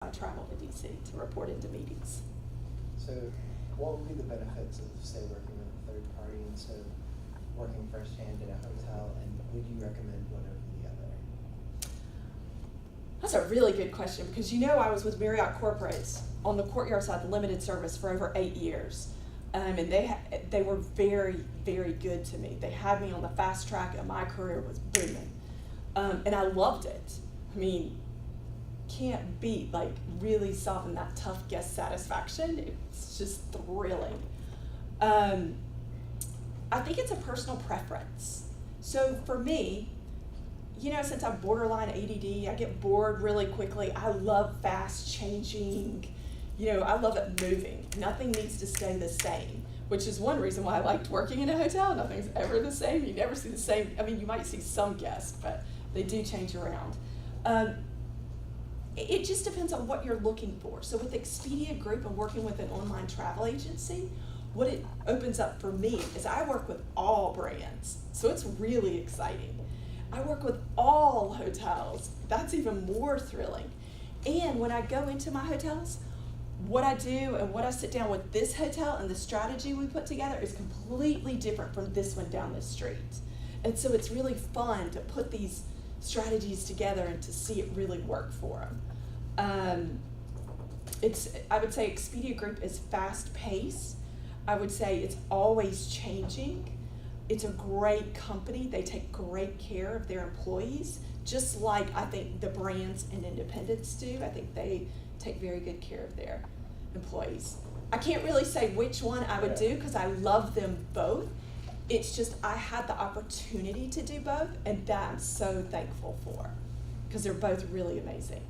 I travel to DC to report into meetings. So what would be the benefits of, say, working with a third party instead of working firsthand in a hotel, and would you recommend one over the other? That's a really good question, because I was with Marriott Corporate on the Courtyard side, limited service, for over 8 years. And they were very, very good to me. They had me on the fast track, and my career was booming. And I loved it. I mean, can't beat really solving that tough guest satisfaction. It's just thrilling. I think it's a personal preference. So for me, since I'm borderline ADD, I get bored really quickly. I love fast changing. I love it moving. Nothing needs to stay the same, which is one reason why I liked working in a hotel. Nothing's ever the same. You never see the same. I mean, you might see some guests, but they do change around. It just depends on what you're looking for. So with Expedia Group and working with an online travel agency, what it opens up for me is I work with all brands. So it's really exciting. I work with all hotels. That's even more thrilling. And when I go into my hotels, what I do and what I sit down with this hotel and the strategy we put together is completely different from this one down the street. And so it's really fun to put these strategies together and to see it really work for them. I would say Expedia Group is fast paced. I would say it's always changing. It's a great company. They take great care of their employees, just like I think the brands and independents do. I think they take very good care of their employees. I can't really say which one I would do because I love them both. It's just I had the opportunity to do both, and that I'm so thankful for, because they're both really amazing.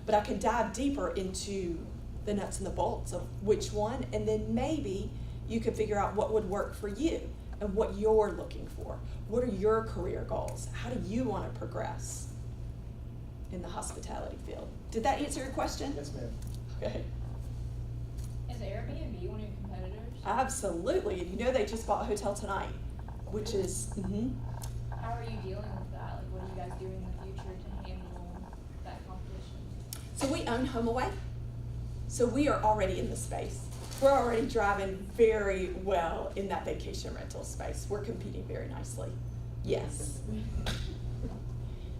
But I can dive deeper into the nuts and the bolts of which one, and then maybe you could figure out what would work for you and what you're looking for. What are your career goals? How do you want to progress in the hospitality field? Did that answer your question? Yes, ma'am. Okay. Is Airbnb one of your competitors? Absolutely. And they just bought Hotel Tonight, which is, How are you dealing with that? What are you guys doing in the future to handle that competition? So we own HomeAway. So we are already in the space. We're already driving very well in that vacation rental space. We're competing very nicely. Yes.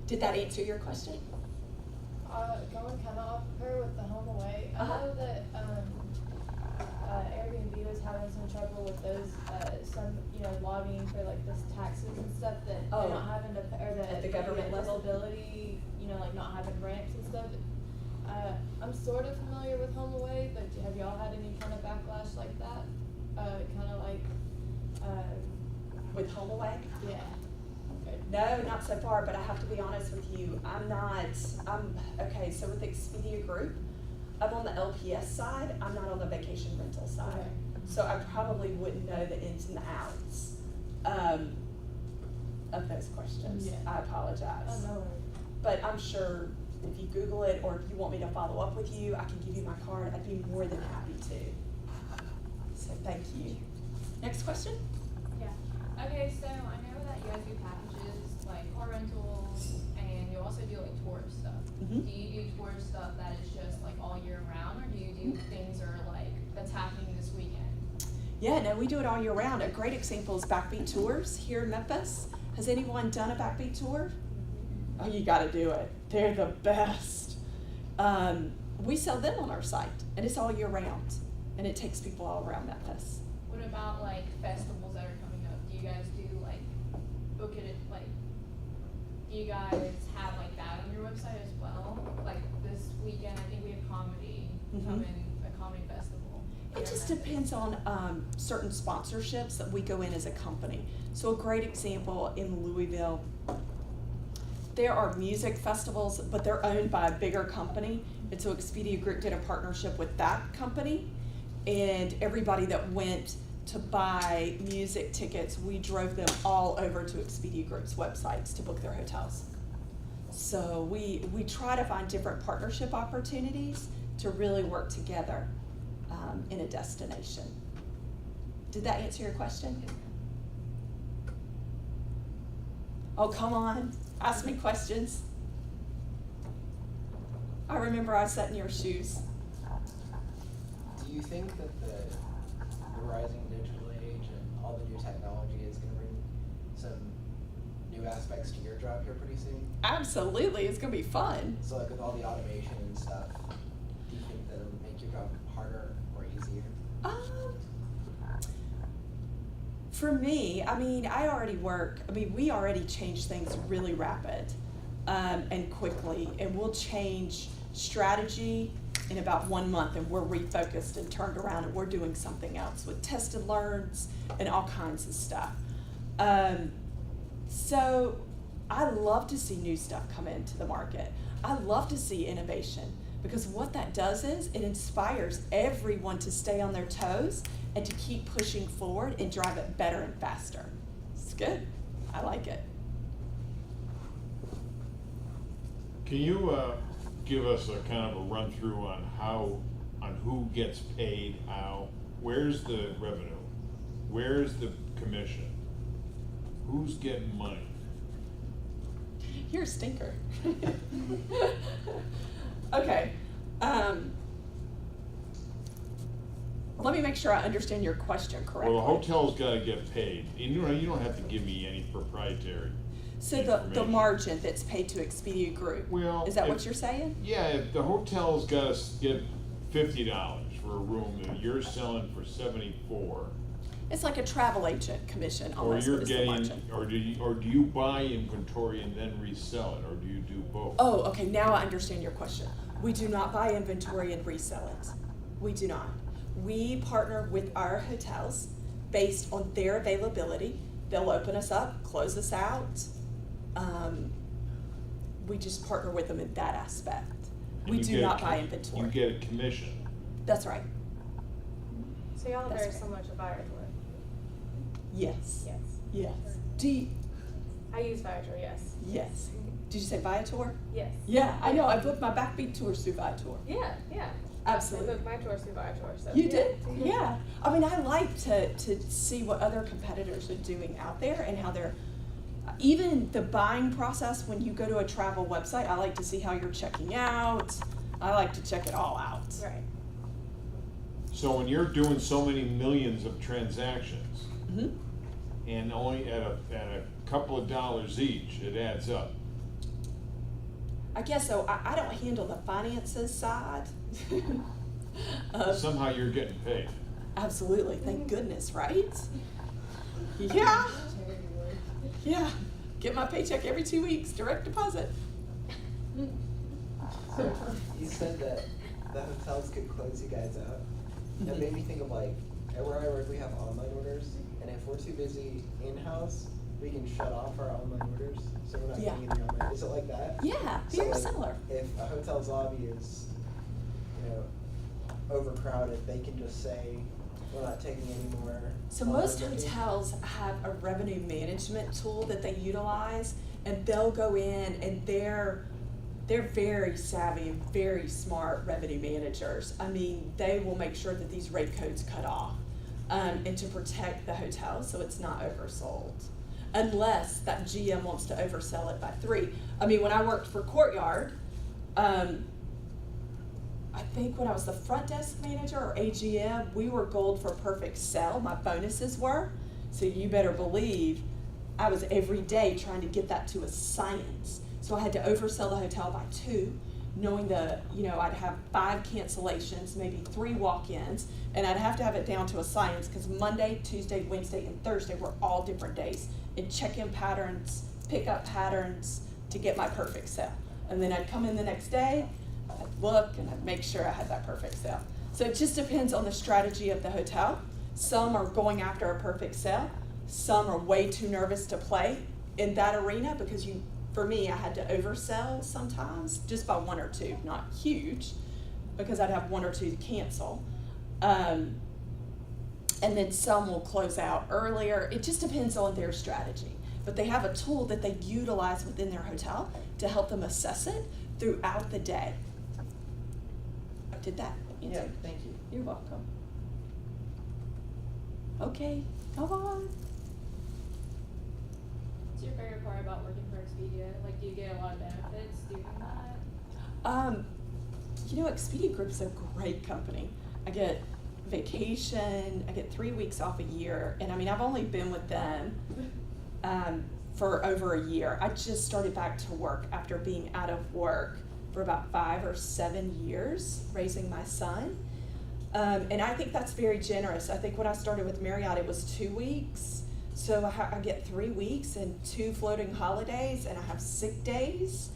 Did that answer your question? Going kind of off her with the HomeAway, I know that Airbnb was having some trouble with those, lobbying for this taxes and stuff that they're not having to pay, or At the government level? disability, not having ramps and stuff. I'm sort of familiar with HomeAway, but have y'all had any kind of backlash like that? With HomeAway? Yeah. No, not so far, but I have to be honest with you. Okay, so with Expedia Group, I'm on the LPS side, I'm not on the vacation rental side. Okay. So I probably wouldn't know the ins and the outs of those questions. Yeah. I apologize. Oh, no worries. But I'm sure if you Google it, or if you want me to follow up with you, I can give you my card. I'd be more than happy to. So thank you. Next question? Yeah. Okay, so I know that you guys do packages like car rentals, and you also do tour stuff. Mhm. Do you do tour stuff that is just all year round, or do you do things that are that's happening this weekend? Yeah, no, we do it all year round. A great example is Backbeat Tours here in Memphis. Has anyone done a Backbeat tour? Oh, you gotta do it. They're the best. We sell them on our site, and it's all year round, and it takes people all around Memphis. What about festivals that are coming up? Do you guys do book it do you guys have that on your website as well? This weekend, I think we have comedy coming, a comedy festival. It just depends on certain sponsorships that we go in as a company. So a great example in Louisville, there are music festivals, but they're owned by a bigger company. And so Expedia Group did a partnership with that company. And everybody that went to buy music tickets, we drove them all over to Expedia Group's websites to book their hotels. So we try to find different partnership opportunities to really work together in a destination. Did that answer your question? Oh, come on, ask me questions. I remember I sat in your shoes. Do you think that the rising digital age and all the new technology is gonna bring some new aspects to your job here pretty soon? Absolutely, it's gonna be fun. So like with all the automation and stuff, do you think that it'll make your job harder or easier? For me, I mean, we already change things really rapid and quickly, and we'll change strategy in about 1 month, and we're refocused and turned around, and we're doing something else with test and learns and all kinds of stuff. So I love to see new stuff come into the market. I love to see innovation, because what that does is it inspires everyone to stay on their toes and to keep pushing forward and drive it better and faster. It's good. I like it. Can you give us a kind of a run through on who gets paid how? Where's the revenue? Where's the commission? Who's getting money? You're a stinker. Okay. Let me make sure I understand your question correctly. Well, the hotel's gotta get paid. You don't have to give me any proprietary So the information. margin that's paid to Expedia Group, Well, is that if- what you're saying? Yeah, if the hotel's gotta get $50 for a room that you're selling for 74, It's like a travel agent commission or almost, you're but it's the getting, margin. or do you buy inventory and then resell it, or do you do both? Oh, okay, now I understand your question. We do not buy inventory and resell it. We do not. We partner with our hotels based on their availability. They'll open us up, close us out. We just partner with them in that aspect. And We you do get a not buy You inventory. get a commission. That's right. So y'all are That's very right. similar to Viator. Yes. Yes. Yes. Do you, I use Viator, yes. yes. Did you say Viator? Yes. Yeah, I know. I booked my backbeat tours through Viator. Yeah, yeah. Absolutely. I booked my tours through Viator, so. You yeah. did? Yeah. I mean, I like to see what other competitors are doing out there and how they're, even the buying process when you go to a travel website, I like to see how you're checking out. I like to check it all out. Right. So when you're doing so many millions of transactions, Hmm. and only at a couple of dollars each, it adds up. I guess so. I don't handle the finances side. Somehow you're getting paid. Absolutely. Thank goodness, right? Yeah. Yeah. Get my paycheck every 2 weeks, direct deposit. So you said that the hotels could close you guys out. That made me think of like, at where I work, we have online orders, and if we're too busy in-house, we can shut off our online orders, so we're not Yeah. getting any online. Is it like that? Yeah, So, very like, similar. If a hotel's lobby is, overcrowded, they can just say, we're not taking any more. So online most bookings." hotels have a revenue management tool that they utilize, and they'll go in and they're very savvy and very smart revenue managers. I mean, they will make sure that these rate codes cut off, and to protect the hotel so it's not oversold. Unless that GM wants to oversell it by 3. I mean, when I worked for Courtyard, I think when I was the front desk manager or AGM, we were gold for perfect sell, my bonuses were. So you better believe I was every day trying to get that to a science. So I had to oversell the hotel by 2, knowing I'd have 5 cancellations, maybe 3 walk-ins, and I'd have to have it down to a science because Monday, Tuesday, Wednesday, and Thursday were all different days. And check-in patterns, pick-up patterns to get my perfect sell. And then I'd come in the next day, I'd look, and I'd make sure I had that perfect sale. So it just depends on the strategy of the hotel. Some are going after a perfect sale. Some are way too nervous to play in that arena because for me, I had to oversell sometimes just by 1 or 2, not huge, because I'd have 1 or 2 to cancel. And then some will close out earlier. It just depends on their strategy. But they have a tool that they utilize within their hotel to help them assess it throughout the day. Did that Yeah, answer? thank you. You're welcome. Okay, come on. What's your favorite part about working for Expedia? Like, do you get a lot of benefits doing that? you know, Expedia Group's a great company. I get vacation, I get 3 weeks off a year, and I mean, I've only been with them for over a year. I just started back to work after being out of work for about 5 or 7 years, raising my son. And I think that's very generous. I think when I started with Marriott, it was 2 weeks. So I get 3 weeks and 2 floating holidays, and I have sick days.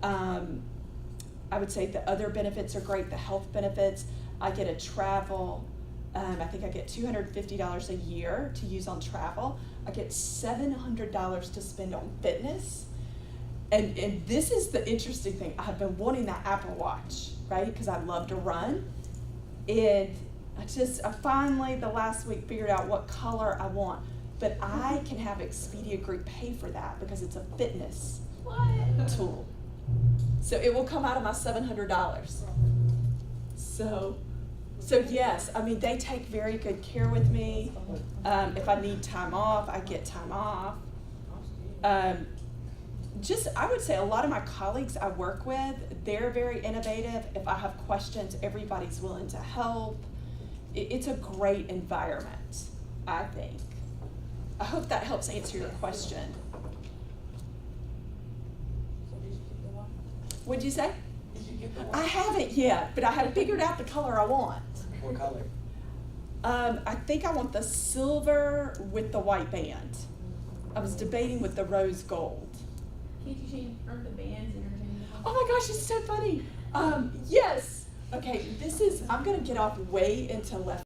I would say the other benefits are great, the health benefits. I get a travel, I think I get $250 a year to use on travel. I get $700 to spend on fitness. And this is the interesting thing. I've been wanting that Apple Watch, right? Because I love to run. And I finally, the last week, figured out what color I want. But I can have Expedia Group pay for that because it's a fitness tool. So it will come out of my $700. So yes, I mean, they take very good care with me. If I need time off, I get time off. I would say a lot of my colleagues I work with, they're very innovative. If I have questions, everybody's willing to help. It's a great environment, I think. I hope that helps answer your question. So did you get the watch? What'd you say? Did you get the I haven't yet, but I have figured out the color I want. What color? I think I want the silver with the white band. I was debating with the rose gold. Can't you change, aren't the bands interchangeable? Oh my gosh, it's so funny. Yes. Okay, I'm gonna get off way into left